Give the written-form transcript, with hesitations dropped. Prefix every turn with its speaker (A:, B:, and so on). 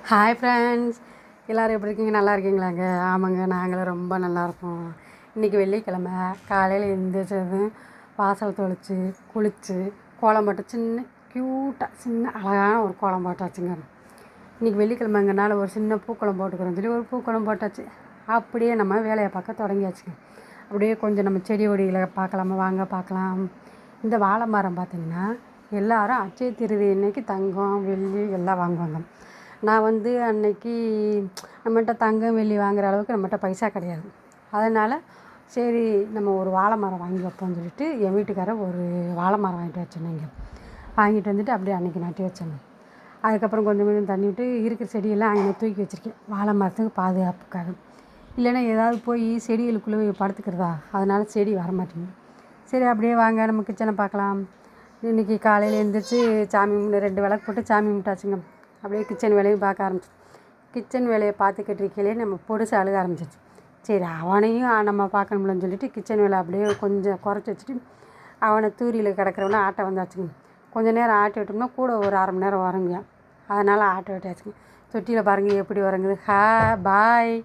A: Hi friends, எல்லோரும் எப்படி இருக்கீங்க? நல்லா இருக்கீங்களாங்க? ஆமாங்க, நாங்களும் ரொம்ப நல்லாயிருக்கோம். இன்றைக்கி வெள்ளிக்கிழமை காலையில் எழுந்திரிச்சதும் வாசல் தொளித்து குளித்து கோலம் போட்டு சின்ன அழகான ஒரு கோலம் போட்டாச்சுங்க. இன்றைக்கி வெள்ளிக்கிழமைங்கிறனால ஒரு சின்ன பூக்கோலம் போட்டுக்கிறோம் சொல்லி ஒரு பூக்கோலம் போட்டாச்சு. அப்படியே நம்ம வேலையை பார்க்க தொடங்கியாச்சுங்க. அப்படியே கொஞ்சம் நம்ம செடி கொடிகளை பார்க்கலாமா? வாங்க பார்க்கலாம். இந்த வாழை மரம் பார்த்திங்கன்னா எல்லோரும் அட்சய திருதி அன்னைக்கு தங்கம் வெள்ளி எல்லாம் வாங்குவாங்க. நான் அன்னைக்கு நம்மகிட்ட தங்கம் வெள்ளி வாங்குகிற அளவுக்கு நம்மகிட்ட பைசா கிடையாது. அதனால் சரி நம்ம ஒரு வாழை மரம் வாங்கி வைப்போம்னு சொல்லிட்டு என் வீட்டுக்காரர் ஒரு வாழை மரம் வாங்கிட்டு வச்சோன்னேங்க. வாங்கிட்டு வந்துட்டு அப்படியே அன்றைக்கி நட்டி வச்சேங்க. அதுக்கப்புறம் கொஞ்சம் கொஞ்சம் தண்ணி விட்டு இருக்கிற செடியெல்லாம் அங்கே தூக்கி வச்சுருக்கேன் வாழை மரத்துக்கு பாதுகாப்புக்காக. இல்லைன்னா ஏதாவது போய் செடிகளுக்குள்ளே படுத்துக்கிறதா, அதனால் செடி வரமாட்டேங்குது. சரி அப்படியே வாங்க நம்ம கிச்சனை பார்க்கலாம். இன்றைக்கி காலையில் எழுந்திரிச்சி சாமி 2 விளக்கு போட்டு சாமி கும்பிட்டாச்சுங்க. அப்படியே கிச்சன் வேலையும் பார்க்க ஆரம்பிச்சு. கிச்சன் வேலையை பார்த்துக்கிட்டு இருக்கையிலே நம்ம பொடுசு அழுக ஆரம்பிச்சிச்சு. சரி அவனையும் நம்ம பார்க்கணும்லன்னு சொல்லிட்டு கிச்சன் வேலை அப்படியே கொஞ்சம் குறைச்சி வச்சுட்டு அவனை தூரியில் கிடக்கிறவன ஆட்டை வந்தாச்சுங்க. கொஞ்சம் நேரம் ஆட்டி விட்டோம்னா கூட ஒரு அரை மணி நேரம் வரங்க. அதனால் ஆட்டை விட்டாச்சுங்க. தொட்டியில் பாருங்கள் எப்படி வரங்குது. பாய்.